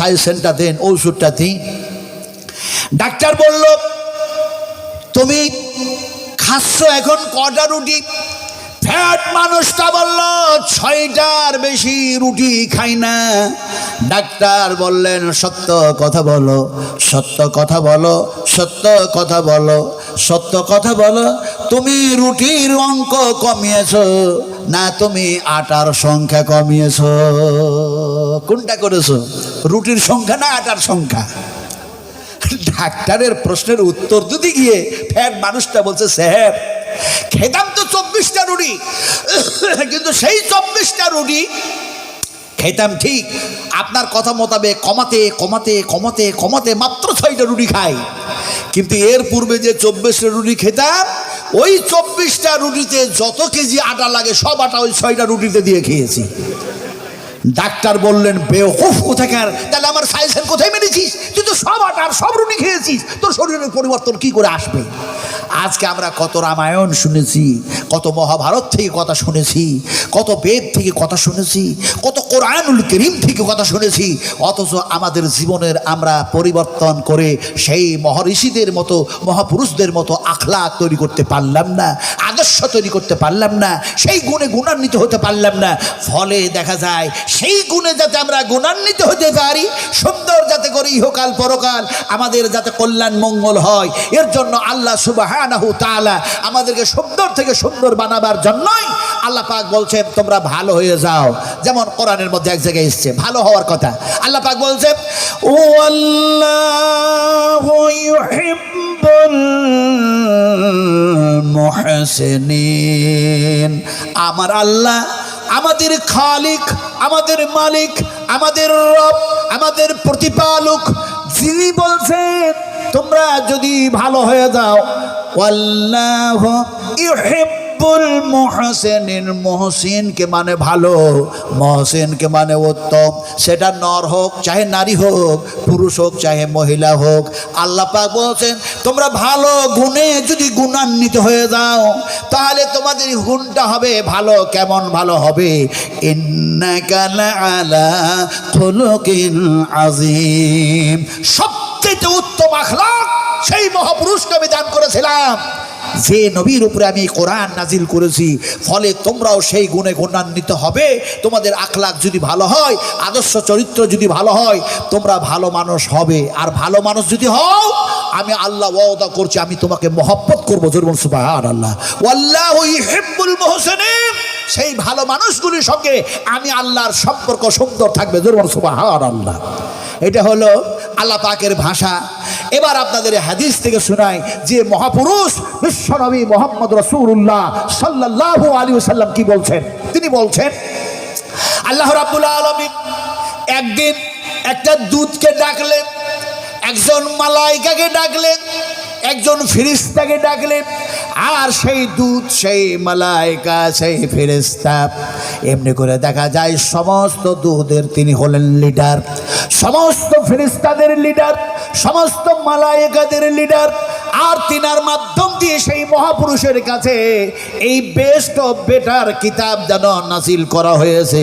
সাজেশনটা দেন, ওষুধটা দিন। ডাক্তার বলল, তুমি খাচ্ছ এখন কটা রুটি? ফ্যাট মানুষটা বলল, 6টার বেশি রুটি খাই না। ডাক্তার বললেন, সত্য কথা বলো, সত্য কথা বলো, সত্য কথা বলো, সত্য কথা বলো, তুমি রুটির অঙ্ক কমিয়েছো না তুমি আটার সংখ্যা কমিয়েছো? কোনটা করেছো, রুটির সংখ্যা না আটার সংখ্যা? ডাক্তারের প্রশ্নের উত্তর দিতে গিয়ে ফ্যাট মানুষটা বলছে, স্যার খেতাম তো 24টা রুটি, কিন্তু সেই 24টা রুটি খেতাম ঠিক, আপনার কথা মোতাবেক কমাতে কমাতে কমাতে কমাতে মাত্র 6টা রুটি খাই। কিন্তু এর পূর্বে যে 24টা রুটি খেতাম, ওই 24টা রুটিতে যত কেজি আটা লাগে সব আটা ওই 6টা রুটিতে দিয়ে খেয়েছি। ডাক্তার বললেন, বেওকুফ কোথাকার, তাহলে আমার সাজেশন কোথায় মেনেছিস? তুই তো সব আটার সব রুটি খেয়েছিস, তোর শরীরের পরিবর্তন কি করে আসবে? আজকে আমরা কত রামায়ণ শুনেছি, কত মহাভারত থেকে কথা শুনেছি, কত বেদ থেকে কথা শুনেছি, কত কোরআনুল কারীম থেকে কথা শুনেছি, অথচ আমাদের জীবনের আমরা পরিবর্তন করে সেই মহর্ষিদের মতো মহাপুরুষদের মতো আখলাক তৈরি করতে পারলাম না, আদর্শ তৈরি করতে পারলাম না, সেই গুণে গুণান্বিত হতে পারলাম না। ফলে দেখা যায় সেই গুণে যাতে আমরা গুণান্বিত হতে পারি, সুন্দর যাতে করে ইহকাল পরকাল আমাদের যাতে কল্যাণ মঙ্গল হয়, এর জন্য আল্লাহ সুবহানাহু তাআলা আমাদেরকে সুন্দর থেকে সুন্দর বানাবার জন্যই আল্লাহ পাক বলছেন, তোমরা ভালো হয়ে যাও। যেমন কোরআনের মধ্যে এক জায়গায় এসেছে ভালো হওয়ার কথা, আল্লাহ পাক বলছেন, ওয়াল্লাহু ইউহিব্বুল মুহসিনিন। আমার আল্লাহ, আমাদের খালিক, আমাদের মালিক, আমাদের রব, আমাদের প্রতিপালক, যিনি বলছেন তোমরা যদি ভালো হয়ে যাও, আল্লাহু ইউহিব্বুল মুহসিনিন। মুহসিনকে মানে ভালো, মুহসিনকে মানে উত্তম, সেটা নর হোক চাহে নারী হোক, পুরুষ হোক চাহে মহিলা হোক। আল্লাহ পাক বলছেন, তোমরা ভালো গুণে যদি গুণান্বিত হয়ে যাও, তাহলে তোমাদের গুণটা হবে ভালো। কেমন ভালো হবে? ইন্নাকা লাআলা খুলুকিন আযীম। সবচেয়ে উত্তম আখলাক সেই মহাপুরুষকে আমি দান করেছিলাম, যে নবীর উপরে আমি কোরআন নাজিল করেছি। ফলে তোমরাও সেই গুণে গুণান্বিত হবে। তোমাদের আখলাক যদি ভালো হয়, আদর্শ চরিত্র যদি ভালো হয়, তোমরা ভালো মানুষ হবে। আর ভালো মানুষ যদি হও, আমি আল্লাহ ওয়াদা করছি আমি তোমাকে মহব্বত করবো। জোরে সুবহানাল্লাহ। ওয়াল্লাহু ইউহিব্বুল মুহসিনিন। সেই ভালো মানুষগুলির সঙ্গে আমি আল্লাহর সম্পর্ক সুন্দর থাকবে। জোরে সুবহানাল্লাহ। এটা হলো আল্লাহ পাকের ভাষা। এবার আপনাদের হাদিস থেকে শোনাই যে মহাপুরুষ বিশ্বনবী মুহাম্মদ রাসূলুল্লাহ সাল্লাল্লাহু আলাইহি ওয়াসাল্লাম কি বলছেন। তিনি বলছেন, আল্লাহ রাব্বুল আলামিন একদিন একটা দূতকে ডাকলেন, একজন মালাইকাকে ডাকলেন, একজন ফেরেশতাকে ডাকলেন। আর সেই দূত, সেই মালাইকা, সেই ফেরেশতা, এমনি করে দেখা যায় সমস্ত দূতের তিনি হলেন লিডার, সমস্ত ফেরেশতাদের লিডার, সমস্ত মালাইকাদের লিডার। আর তিনার মাধ্যম দিয়ে সেই মহাপুরুষের কাছে এই বেস্ট অফ বেটার কিতাব যেন নাজিল করা হয়েছে।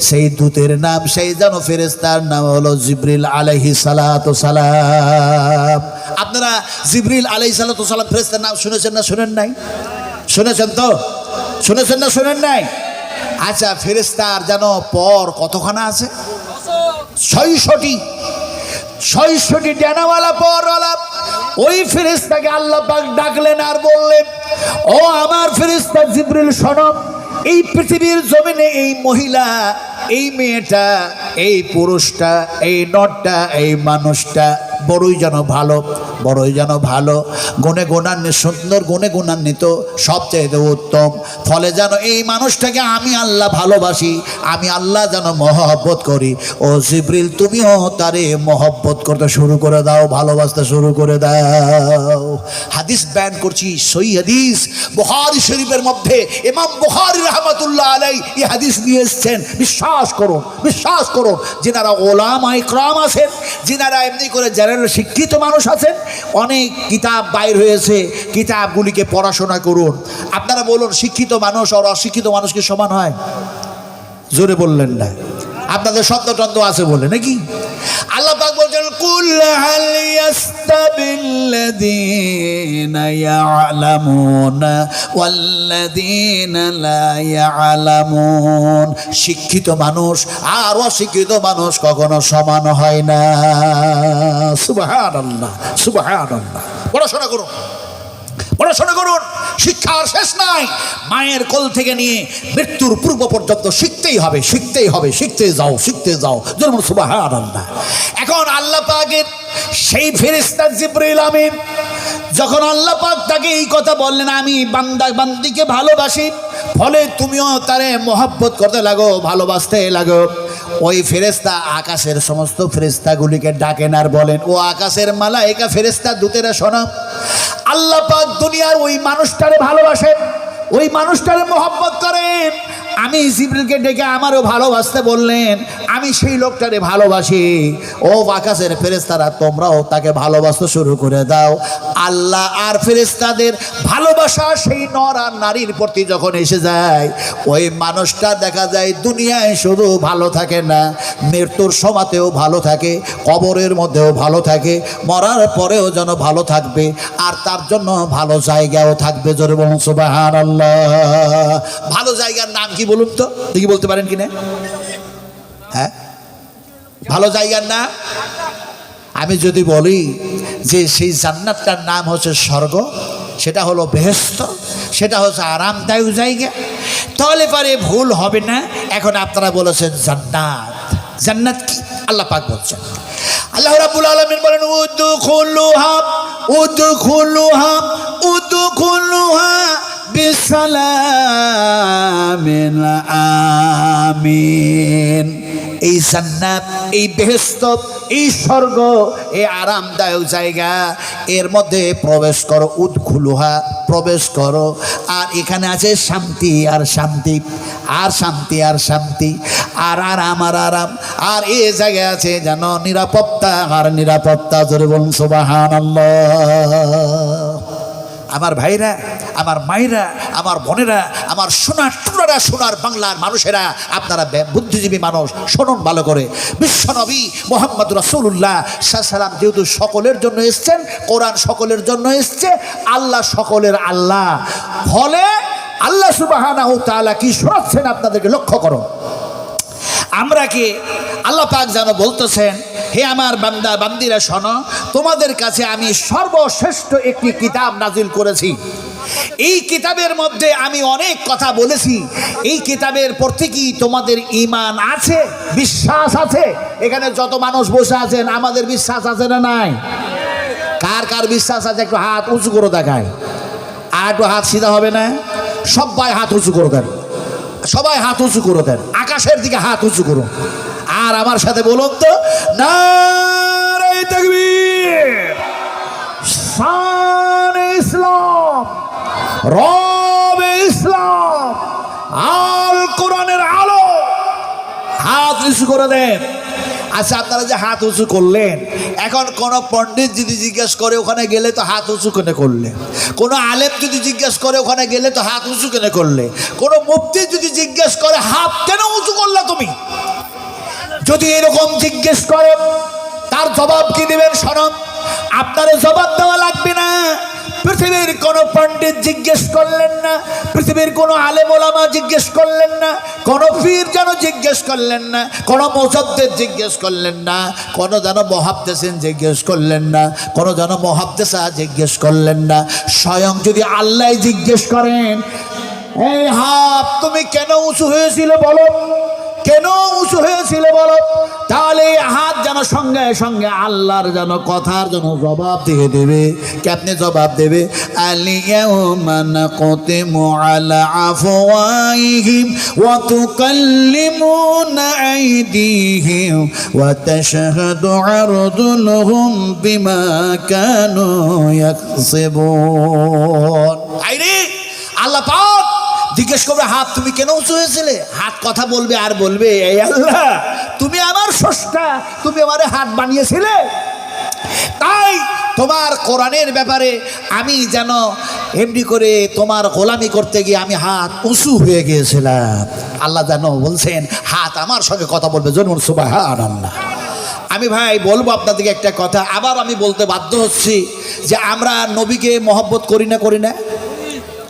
সেই দূতের নাম, সেই যেন ফেরেশতার নাম হলো জিবরিল আলাইহিস সালাতু সালাম। আপনারা জিবরিল আলাইহিস সালাতু সালাম ফেরেশতার নাম শুনেছেন না শুনেন নাই? শুনেছেন তো? শুনেছেন না শুনেন নাই? আচ্ছা, ফেরেশতার যেন পর কতখানা আছে? 600টি ডানাওয়ালা পরওয়ালা। ওই ফেরেশতাকে আল্লাহ পাক ডাকলেন আর বললেন, ও আমার ফেরেশতা জিবরিল, শোনো, এই পৃথিবীর জমিনে এই মহিলা, এই মেয়েটা, এই পুরুষটা, এই নরটা, এই মানুষটা বড়ই যেন ভালো, বড়ই যেন ভালো, গুণে গুণান্বিত, সুন্দর গুণে গুণান্বিত, সবচেয়ে উত্তম। ফলে যেন এই মানুষটাকে আমি আল্লাহ ভালোবাসি, আমি আল্লাহ যেন মহব্বত করি। ও জিবরিল, তুমিও তারে মহব্বত করতে শুরু করে দাও, ভালোবাসতে শুরু করে দাও। হাদিস বয়ান করছি, সহিহ হাদিস, বুখারী শরীফের মধ্যে ইমাম বুখারী রাহমাতুল্লাহ আলাইহি এই হাদিস নিয়ে এসেছেন। বিশ্বাস করুন, বিশ্বাস করুন, যিনারা ওলামা ইকরাম আছেন, যিনারা এমনি করে যারা শিক্ষিত মানুষ আছেন, অনেক কিতাব বাইর হয়েছে, কিতাবগুলিকে পড়াশোনা করুন। আপনারা বলুন, শিক্ষিত মানুষ আর অশিক্ষিত মানুষ কি সমান হয়? জোরে বললেন না? আপনাদের শব্দ টন্দ আছে বলে নাকি? আল্লাহ পাক বলছেন কুল হাল ইয়াস্তাবিল্লাযীনা ইয়ালামুনা ওয়াল্লাযীনা লা ইয়ালামুন। শিক্ষিত মানুষ আর অশিক্ষিত মানুষ কখনো সমান হয় না। সুবহানাল্লাহ, সুবহানাল্লাহ। পড়াশোনা করুন, পড়াশোনা করুন, শিক্ষার শেষ নাই। মায়ের কোল থেকে নিয়ে মৃত্যুর পূর্ব পর্যন্ত শিখতেই হবে, শিখতেই হবে, শিখতে যাও, শিখতে যাও। যেমন সুবহানাল্লাহ। এখন আল্লাহ পাকের সেই ফেরেশতা জিবরাইল আমিন যখন আল্লাহ পাক তাকে এই কথা বললেন, আমি বান্দা বান্দিকে ভালোবাসি, ফলে তুমিও তারে মহব্বত করতে লাগো, ভালোবাসতে লাগো। ওই ফেরেশতা আকাশের সমস্ত ফেরেশতাগুলিকে ডাকেন আর বলেন, ও আকাশের মালায়েকা ফেরেশতা দূতেরা শোনো, আল্লাহ পাক দুনিয়ার ওই মানুষটারে ভালোবাসেন, ওই মানুষটারে মহব্বত করেন। আমি জিবরিলকে ডেকে আমারও ভালোবাসতে বললেন, আমি সেই লোকটারে ভালোবাসি। ও আকাশের ফেরেশতারা তোমরাও তাকে ভালোবাসতে শুরু করে দাও। আল্লাহ আর ফেরেশতাদের ভালোবাসা সেই নর আর নারীর প্রতি যখন এসে যায়, ওই মানুষটা দেখা যায় দুনিয়ায় শুধু ভালো থাকে না, মৃত্যুর সময়তেও ভালো থাকে, কবরের মধ্যেও ভালো থাকে, মরার পরেও যেন ভালো থাকবে, আর তার জন্য ভালো জায়গাও থাকবে। জোরে বলুন সুবহানাল্লাহ। ভালো জায়গার নাম কি বলুন তো, দেখি বলতে পারেন কিনা? হ্যাঁ, ভালো জায়গার নাম আমি যদি বলি যে সেই জান্নাতটার নাম হচ্ছে স্বর্গ, সেটা হলো বেহেশত, সেটা হচ্ছে আরামদায়ক জায়গা, তাহলে পারে ভুল হবে না। এখন আপনারা বলেছেন জান্নাত, জান্নাত কি? আল্লাহ পাক বলছেন, আল্লাহ রাব্বুল আলামিন বলেন উদখুলুহা উদখুলুহা উদখুলুহা বিসালামিন আমিন। এই জান্নাত, এই বেহেশত, এই স্বর্গ, এই আরামদায়ক জায়গা, এর মধ্যে প্রবেশ করো। উদখুলুহা, প্রবেশ করো। আর এখানে আছে শান্তি আর শান্তি, আর শান্তি আর শান্তি, আর আরাম আর আরাম, আর এই জায়গায় আছে যেন নিরাপত্তা আর নিরাপত্তা। জোরে বলুন সুবহানাল্লাহ। আমার ভাইরা, আমার মায়েরা, আমার বোনেরা, আমার সোনার টুকরারা, সোনার বাংলার মানুষেরা, আপনারা বুদ্ধিজীবী মানুষ, শুনুন ভালো করে। বিশ্বনবী মুহাম্মদ রাসূলুল্লাহ সাল্লাল্লাহু আলাইহি ওয়াসাল্লাম যেহেতু সকলের জন্য এসেছেন, কোরআন সকলের জন্য এসছে, আল্লাহ সকলের আল্লাহ, ফলে আল্লাহ সুবহানাহু ওয়া তাআলা কি শোনাচ্ছেন আপনাদেরকে লক্ষ্য করো। আমরা কি আল্লাহ পাক যেন বলতেছেন, হে আমার বান্দা বান্দিরা শোনো, তোমাদের কাছে আমি সর্বশ্রেষ্ঠ একটি কিতাব নাজিল করেছি। এই কিতাবের মধ্যে আমি অনেক কথা বলেছি। এই কিতাবের প্রতি কি তোমাদের ঈমান আছে, বিশ্বাস আছে? এখানে যত মানুষ বসে আছেন, আমাদের বিশ্বাস আছে না নাই? কার কার বিশ্বাস আছে একটু হাত উঁচু করে দেখায়। আর একটু হাত সিধা হবে না? সবাই হাত উঁচু করে দেন, সবাই হাত উঁচু করে দেন, আকাশের দিকে হাত উঁচু করুন। আর আমার সাথে বলুন তো, নারে তাকবীর, শানে ইসলাম, রবে ইসলাম, আল কোরআনের আলো। হাত উঁচু করে দেন। আচ্ছা, আপনারা যে হাত উঁচু করলেন, এখন কোনো পণ্ডিত যদি জিজ্ঞেস করে ওখানে গেলে তো হাত উঁচু কেন করলে? কোনো আলেম যদি জিজ্ঞেস করে ওখানে গেলে তো হাত উঁচু কেন করলে? কোনো মুফতি যদি জিজ্ঞেস করে হাত কেন উঁচু করলে তুমি? যদি এরকম জিজ্ঞেস করে, তার জবাব কি দিবেন? শোনো, আপনার জবাব দেওয়া লাগবে না। পৃথিবীর কোনো পণ্ডিত জিজ্ঞেস করলেন না, পৃথিবীর কোনো আলেম ওলামা জিজ্ঞেস করলেন না, কোনো পীর যেন জিজ্ঞেস করলেন না, কোনো মুজাদ্দিদ জিজ্ঞেস করলেন না, কোনো যেন মুহাদ্দিসিন জিজ্ঞেস করলেন না, কোনো যেন মুহাদ্দিসা জিজ্ঞেস করলেন না। স্বয়ং যদি আল্লাহ জিজ্ঞেস করেন, এই হাত তুমি কেন উঁচু হয়েছিল বলো, কেন উঁচু হয়েছিল বলো, তাহলে হাত যেন সঙ্গে সঙ্গে আল্লাহর যেন কথার যেন জবাব দিয়ে দেবে। কেমনে জবাব দেবে? আলিয়াউমা নাকতিমু আলা আফওয়াহিহিম ওয়া তুকাল্লিমুনা আইদিহিম ওয়া তাশহাদু আরজুলুহুম বিমা কানু ইয়াকসিবুন। আইরে আল্লাহ পাক জিজ্ঞেস করবে, হাত তুমি কেন উঁচু হয়েছিলে? হাত কথা বলবে আর বলবে, এই আল্লাহ, তুমি আমার স্রষ্টা, তুমি আমারে হাত বানিয়েছিলে, তাই তোমার কোরআনের ব্যাপারে আমি যেন এমনি করে তোমার গোলামি করতে গিয়ে আমি হাত উঁচু হয়ে গিয়েছিলাম। আল্লাহ যেন বলছেন হাত আমার সঙ্গে কথা বলবে, জন্ম সুবহানাল্লাহ। আমি ভাই বলবো আপনাদেরকে একটা কথা, আবার আমি বলতে বাধ্য হচ্ছি যে আমরা নবীকে মহব্বত করি না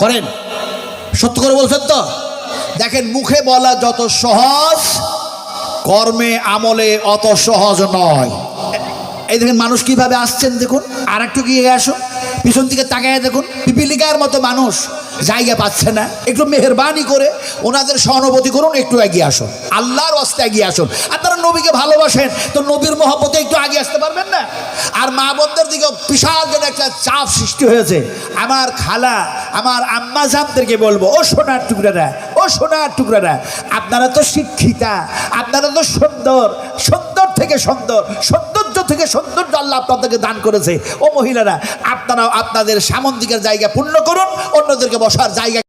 করেন? সত্য করে বলছেন তো? দেখেন, মুখে বলা যত সহজ, কর্মে আমলে অত সহজ নয়। এই দেখেন মানুষ কিভাবে আসছেন, দেখুন। আর একটু গিয়ে আসো, পিছন দিকে তাকায় দেখুন, পিপিলিকার মতো মানুষ জায়গা পাচ্ছে না। একটু মেহেরবানি করে ওনাদের সহানুভূতি করুন, একটু এগিয়ে আসুন, আল্লাহর ওয়াস্তে এগিয়ে আসুন। আপনারা নবীকে ভালোবাসেন তো নবীর মহব্বতে একটু আগে আসতে পারবেন না? আর মা বোনদের দিকে বিশাল যেন একটা চাপ সৃষ্টি হয়েছে। আমার খালা, আমার আম্মা জানদেরকে বলবো, ও সোনার টুকরারা, ও সোনার টুকরারা, আপনারা তো শিক্ষিতা, আপনারা তো সুন্দর, সুন্দর থেকে সুন্দর, সৌন্দর্য থেকে সৌন্দর্য আল্লাহ আপনাদেরকে দান করেছে। ও মহিলারা, আপনারাও আপনাদের সামন দিকের জায়গা পূর্ণ করুন, অন্যদেরকে বসার জায়গা